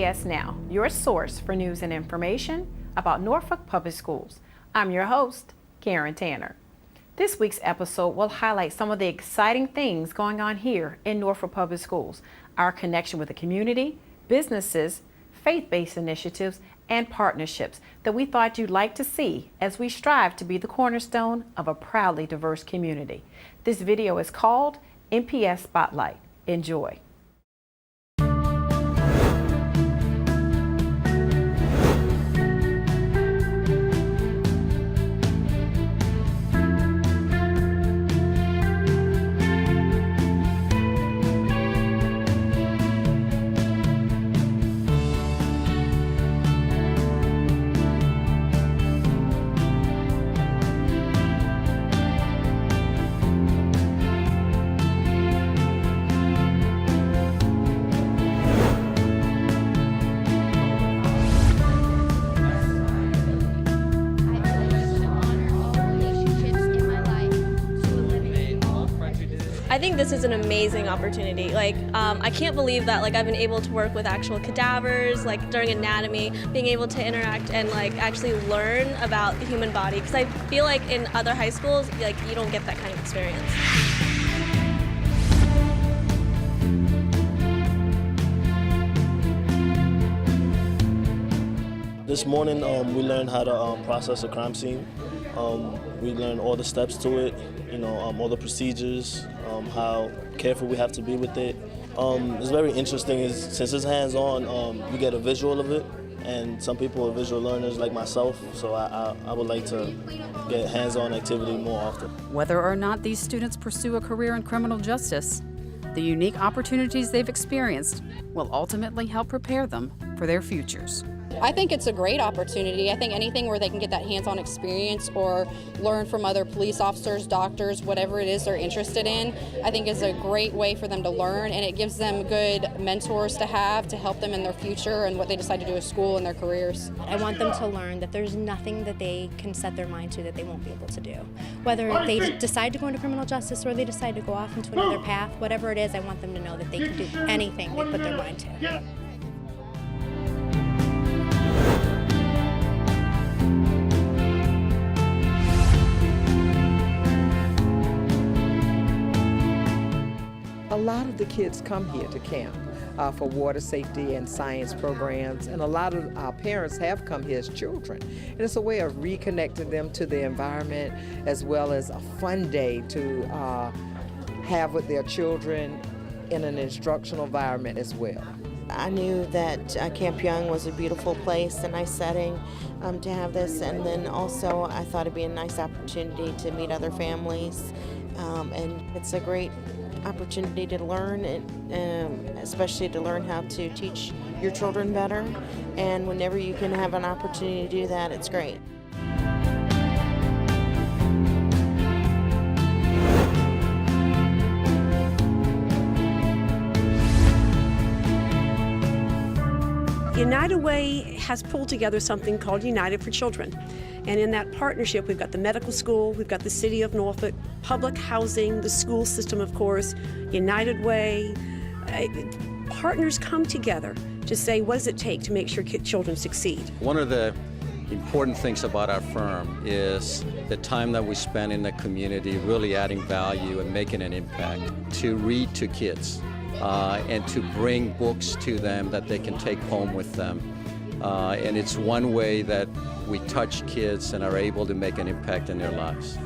NPS Now, your source for news and information about Norfolk Public Schools. I'm your host, Karen Tanner. This week's episode will highlight some of the exciting things going on here in Norfolk Public Schools, our connection with the community, businesses, faith-based initiatives, and partnerships that we thought you'd like to see as we strive to be the cornerstone of a proudly diverse community. This video is called NPS Spotlight. Enjoy. I think this is an amazing opportunity. I can't believe that I've been able to work with actual cadavers, during anatomy, being able to interact and actually learn about the human body. Because I feel like in other high schools, you don't get that kind of experience. This morning, we learned how to process a crime scene. We learned all the steps to it, all the procedures, how careful we have to be with it. It's very interesting since it's hands-on, you get a visual of it, and some people are visual learners like myself, so I would like to get hands-on activity more often. Whether or not these students pursue a career in criminal justice, the unique opportunities they've experienced will ultimately help prepare them for their futures. I think it's a great opportunity. I think anything where they can get that hands-on experience or learn from other police officers, doctors, whatever it is they're interested in, I think is a great way for them to learn, and it gives them good mentors to have to help them in their future and what they decide to do at school and their careers. I want them to learn that there's nothing that they can set their mind to that they won't be able to do. Whether they decide to go into criminal justice or they decide to go off into another path, whatever it is, I want them to know that they can do anything they put their mind to. A lot of the kids come here to camp for water safety and science programs, and a lot of our parents have come here as children. And it's a way of reconnecting them to the environment, as well as a fun day to have with their children in an instructional environment as well. I knew that Camp Young was a beautiful place, a nice setting to have this, and then also I thought it'd be a nice opportunity to meet other families, and it's a great opportunity to learn, and especially to learn how to teach your children better, and whenever you can have an opportunity to do that, it's great. United Way has pulled together something called United for Children. And in that partnership, we've got the medical school, we've got the city of Norfolk, public housing, the school system, of course, United Way. Partners come together to say, what does it take to make sure children succeed? One of the important things about our firm is the time that we spend in the community really adding value and making an impact to read to kids. And to bring books to them that they can take home with them. And it's one way that we touch kids and are able to make an impact in their lives.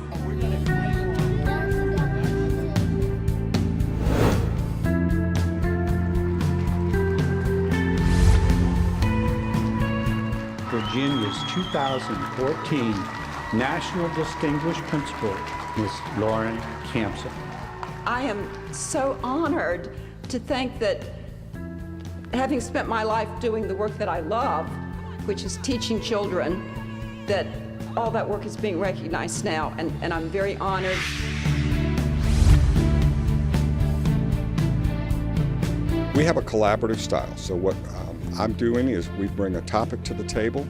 Virginia's 2014 National Distinguished Principal, Ms. Lauren Campson. I am so honored to think that, having spent my life doing the work that I love, which is teaching children, that all that work is being recognized now, and I'm very honored. We have a collaborative style, so what I'm doing is we bring a topic to the table,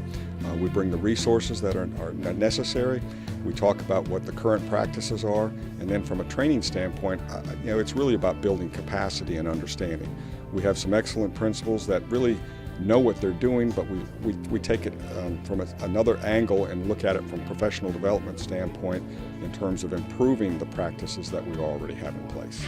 we bring the resources that are necessary, we talk about what the current practices are, and then from a training standpoint, it's really about building capacity and understanding. We have some excellent principals that really know what they're doing, but we take it from another angle and look at it from a professional development standpoint in terms of improving the practices that we already have in place.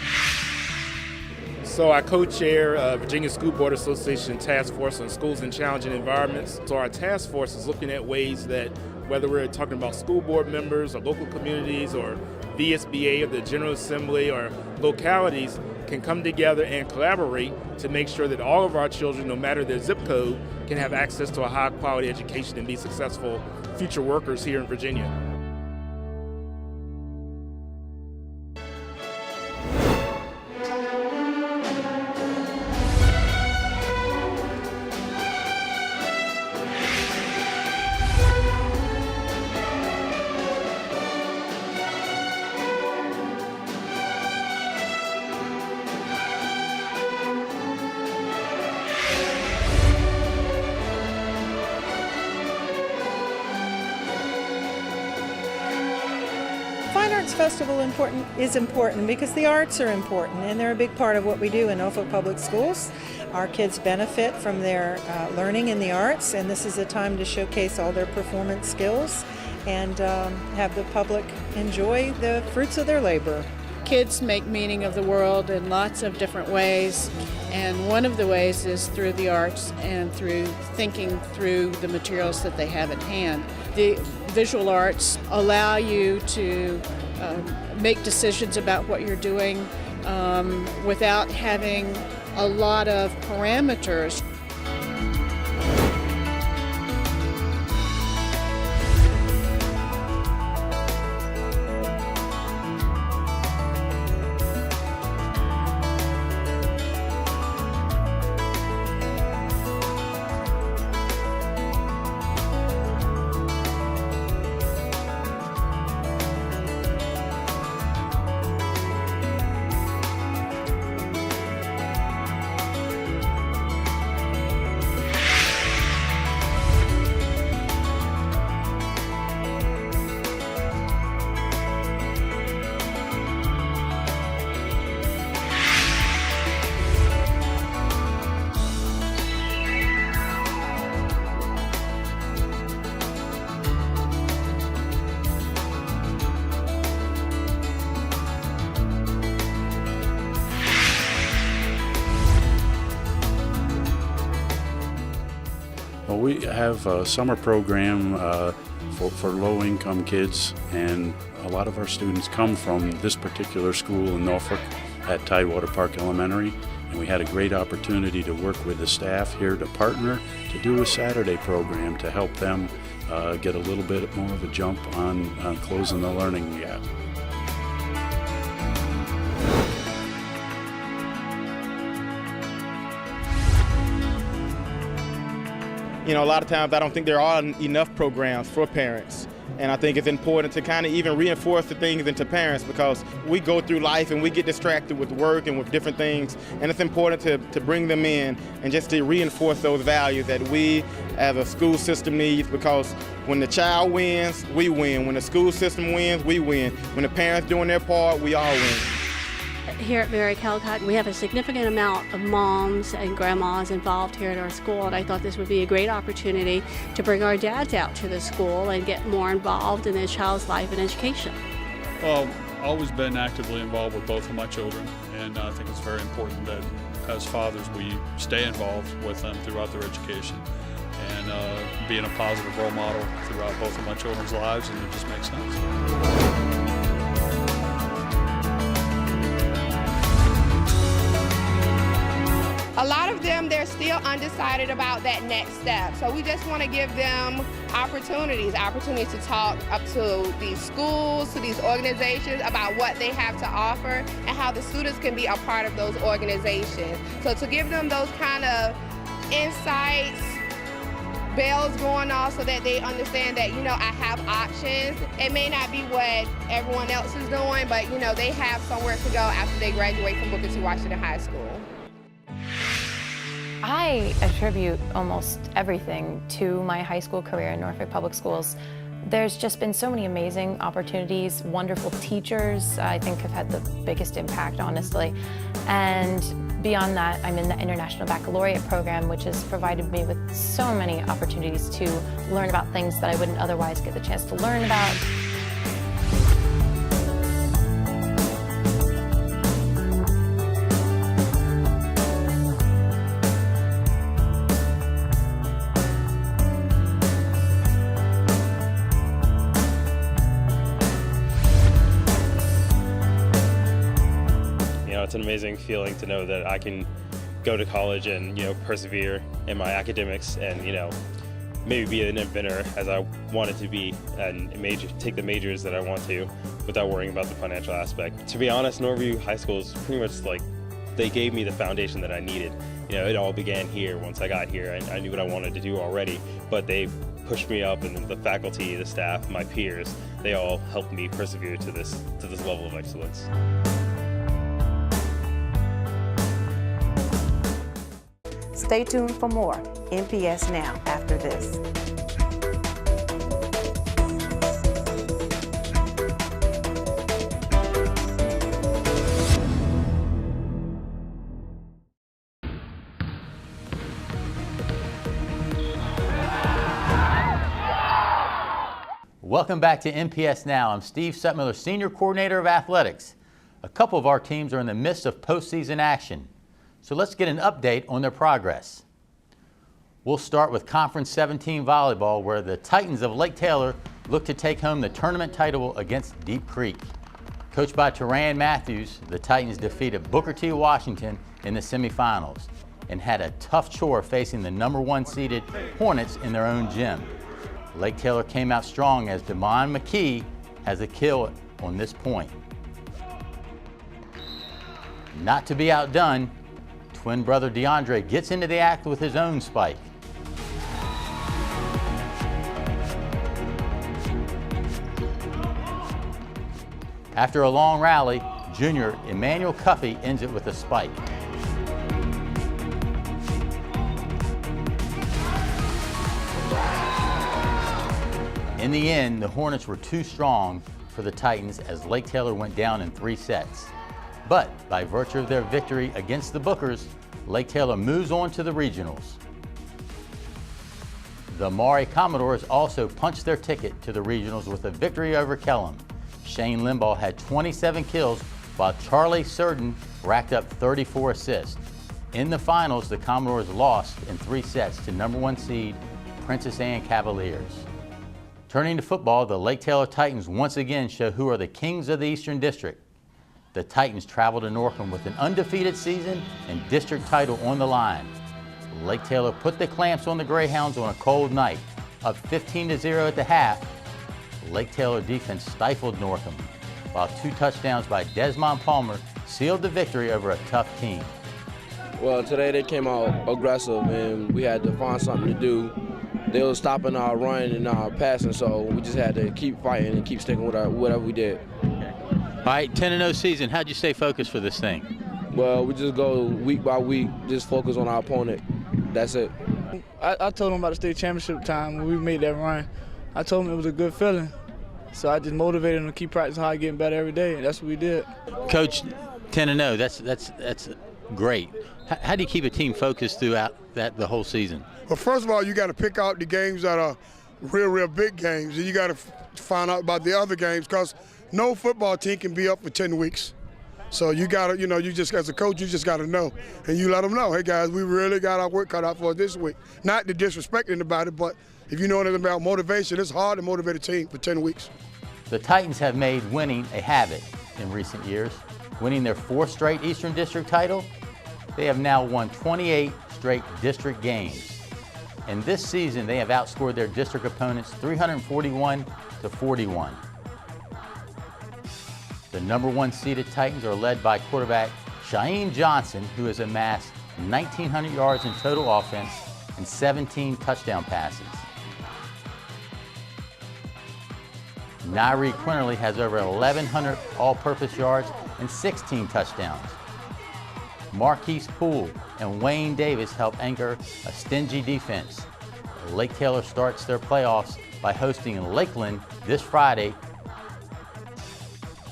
So I co-chair Virginia School Board Association Task Force on Schools in Challenging Environments. So our task force is looking at ways that, whether we're talking about school board members or local communities or VSBA or the General Assembly or localities, can come together and collaborate to make sure that all of our children, no matter their zip code, can have access to a high quality education and be successful future workers here in Virginia. Fine Arts Festival is important because the arts are important and they're a big part of what we do in Norfolk Public Schools. Our kids benefit from their learning in the arts, and this is a time to showcase all their performance skills and have the public enjoy the fruits of their labor. Kids make meaning of the world in lots of different ways, and one of the ways is through the arts and through thinking through the materials that they have at hand. The visual arts allow you to make decisions about what you're doing without having a lot of parameters. Well, we have a summer program for low-income kids, and a lot of our students come from this particular school in Norfolk at Tidewater Park Elementary, and we had a great opportunity to work with the staff here to partner to do a Saturday program to help them get a little bit more of a jump on closing the learning gap. You know, a lot of times I don't think there are enough programs for parents. And I think it's important to kind of even reinforce the things into parents, because we go through life and we get distracted with work and with different things. And it's important to bring them in and just to reinforce those values that we as a school system needs, because when the child wins, we win. When the school system wins, we win. When the parents doing their part, we all win. Here at Mary Calcott, we have a significant amount of moms and grandmas involved here at our school, and I thought this would be a great opportunity to bring our dads out to the school and get more involved in their child's life and education. Well, I've always been actively involved with both of my children, and I think it's very important that as fathers we stay involved with them throughout their education and being a positive role model throughout both of my children's lives, and it just makes sense. A lot of them, they're still undecided about that next step. So we just want to give them opportunities to talk up to these schools, to these organizations about what they have to offer and how the students can be a part of those organizations. So to give them those kind of insights, bells going off so that they understand that, you know, I have options. It may not be what everyone else is doing, but, you know, they have somewhere to go after they graduate from Booker T. Washington High School. I attribute almost everything to my high school career in Norfolk Public Schools. There's just been so many amazing opportunities, wonderful teachers I think have had the biggest impact, honestly. And Beyond that, I'm in the International Baccalaureate program, which has provided me with so many opportunities to learn about things that I wouldn't otherwise get the chance to learn about. It's an amazing feeling to know that I can go to college and, persevere in my academics and, maybe be an inventor as I wanted to be and take the majors that I want to without worrying about the financial aspect. To be honest, Norview High School is pretty much like they gave me the foundation that I needed. It all began here. Once I got here, I knew what I wanted to do already, but they pushed me up, and the faculty, the staff, my peers, they all helped me persevere to this level of excellence. Stay tuned for more NPS Now after this. Welcome back to NPS Now. I'm Steve Suttmiller, Senior Coordinator of Athletics. A couple of our teams are in the midst of postseason action. So let's get an update on their progress. We'll start with Conference 17 volleyball, where the Titans of Lake Taylor look to take home the tournament title against Deep Creek. Coached by Teran Matthews, the Titans defeated Booker T. Washington in the semifinals and had a tough chore facing the #1 seeded Hornets in their own gym. Lake Taylor came out strong as Damon McKee has a kill on this point. Not to be outdone, twin brother DeAndre gets into the act with his own spike. After a long rally, junior Emmanuel Cuffey ends it with a spike. In the end, the Hornets were too strong for the Titans as Lake Taylor went down in 3 sets. But by virtue of their victory against the Bookers, Lake Taylor moves on to the regionals. The Maury Commodores also punched their ticket to the regionals with a victory over Kellam. Shane Limbaugh had 27 kills, while Charlie Surden racked up 34 assists. In the finals, the Commodores lost in 3 sets to #1 seed Princess Anne Cavaliers. Turning to football, the Lake Taylor Titans once again show who are the kings of the Eastern District. The Titans travel to Norfolk with an undefeated season and district title on the line. Lake Taylor put the clamps on the Greyhounds on a cold night. Up 15-0 at the half, Lake Taylor defense stifled Norfolk, while 2 touchdowns by Desmond Palmer sealed the victory over a tough team. Well, today they came out aggressive and we had to find something to do. They were stopping our run and our passing, so we just had to keep fighting and keep sticking with whatever we did. All right, 10-0 season. How'd you stay focused for this thing? Well, we just go week by week, just focus on our opponent. That's it. I told them about the state championship time when we made that run. I told them it was a good feeling. So I just motivated them to keep practicing hard, getting better every day, and that's what we did. Coach, 10-0, that's great. How do you keep a team focused throughout the whole season? Well, first of all, you got to pick out the games that are real big games, and you got to find out about the other games, because no football team can be up for 10 weeks. So you got to, you just, as a coach, you just got to know. And you let them know, hey, guys, we really got our work cut out for us this week. Not to disrespect anybody, but if you know anything about motivation, it's hard to motivate a team for 10 weeks. The Titans have made winning a habit in recent years, winning their 4th straight Eastern District title. They have now won 28 straight district games. And this season, they have outscored their district opponents 341-41. The #1 seeded Titans are led by quarterback Shaeen Johnson, who has amassed 1,900 yards in total offense and 17 touchdown passes. Nairi Quinterly has over 1,100 all-purpose yards and 16 touchdowns. Marquise Poole and Wayne Davis help anchor a stingy defense. Lake Taylor starts their playoffs by hosting Lakeland this Friday.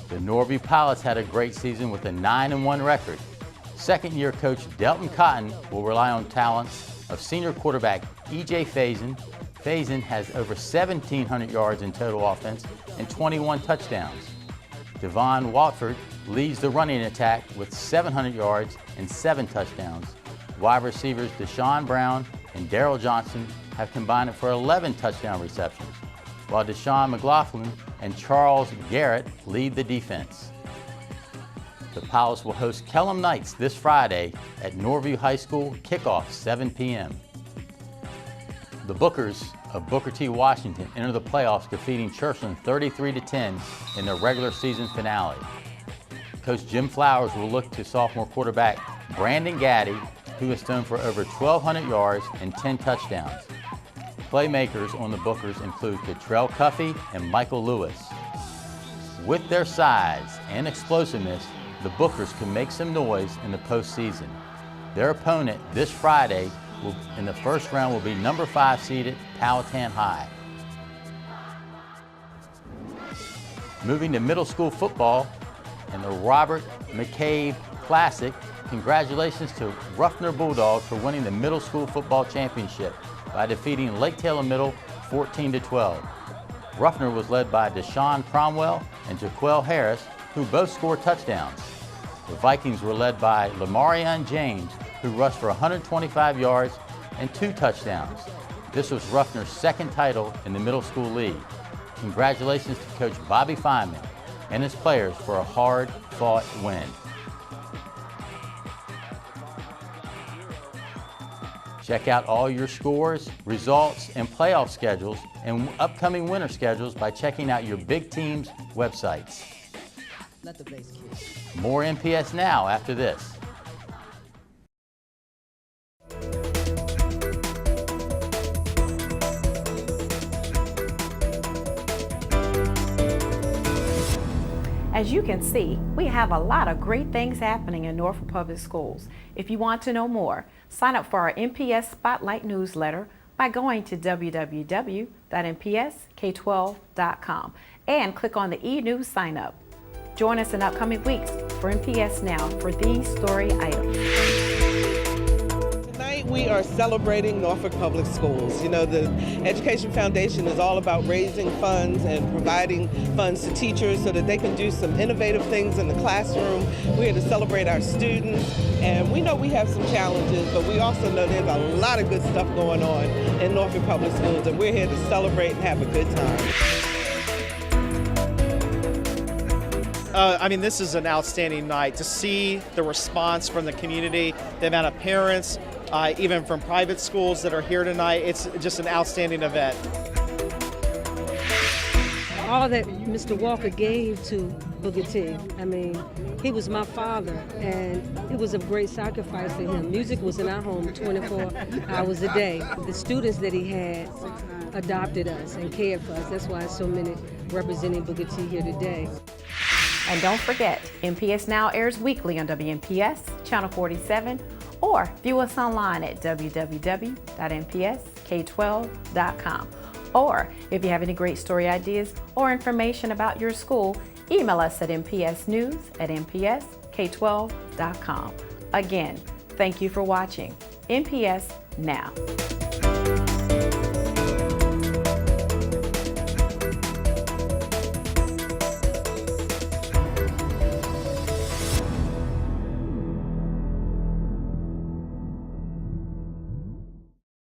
The Norby Pilots had a great season with a 9-1 record. Second-year coach Delton Cotton will rely on talents of senior quarterback E.J. Faison. Faison has over 1,700 yards in total offense and 21 touchdowns. Devon Watford leads the running attack with 700 yards and 7 touchdowns. Wide receivers Deshaun Brown and Darrell Johnson have combined for 11 touchdown receptions, while Deshaun McLaughlin and Charles Garrett lead the defense. The Pilots will host Kellam Knights this Friday at Norview High School, kickoff 7 p.m. The Bookers of Booker T. Washington enter the playoffs, defeating Churchland 33-10 in their regular season finale. Coach Jim Flowers will look to sophomore quarterback Brandon Gaddy, who has thrown for over 1,200 yards and 10 touchdowns. Playmakers on the Bookers include Cottrell Cuffey and Michael Lewis. With their size and explosiveness, the Bookers can make some noise in the postseason. Their opponent this Friday in the first round will be number 5 seeded Powhatan High. Moving to middle school football and the Robert McCabe Classic, congratulations to Ruffner Bulldogs for winning the middle school football championship by defeating Lake Taylor Middle 14-12. Ruffner was led by Deshaun Cromwell and Jaquel Harris, who both scored touchdowns. The Vikings were led by Lamarion James, who rushed for 125 yards and 2 touchdowns. This was Ruffner's second title in the middle school league. Congratulations to Coach Bobby Feynman and his players for a hard-fought win. Check out all your scores, results, and playoff schedules and upcoming winter schedules by checking out your big team's websites. More NPS Now after this. As you can see, we have a lot of great things happening in Norfolk Public Schools. If you want to know more, sign up for our NPS Spotlight newsletter by going to www.npsk12.com and click on the e-news sign up. Join us in upcoming weeks for NPS Now for these story items. Tonight we are celebrating Norfolk Public Schools. You know, the Education Foundation is all about raising funds and providing funds to teachers so that they can do some innovative things in the classroom. We're here to celebrate our students, and we know we have some challenges, but we also know there's a lot of good stuff going on in Norfolk Public Schools, and we're here to celebrate and have a good time. I mean, this is an outstanding night. To see the response from the community, the amount of parents, even from private schools that are here tonight, it's just an outstanding event. All that Mr. Walker gave to Booker T, I mean, he was my father, and it was a great sacrifice for him. Music was in our home 24 hours a day. The students that he had adopted us and cared for us. That's why so many representing Booker T here today. And don't forget, NPS Now airs weekly on WNPS, Channel 47, or view us online at www.npsk12.com. Or if you have any great story ideas or information about your school, email us at npsnews@npsk12.com. Again, thank you for watching NPS Now.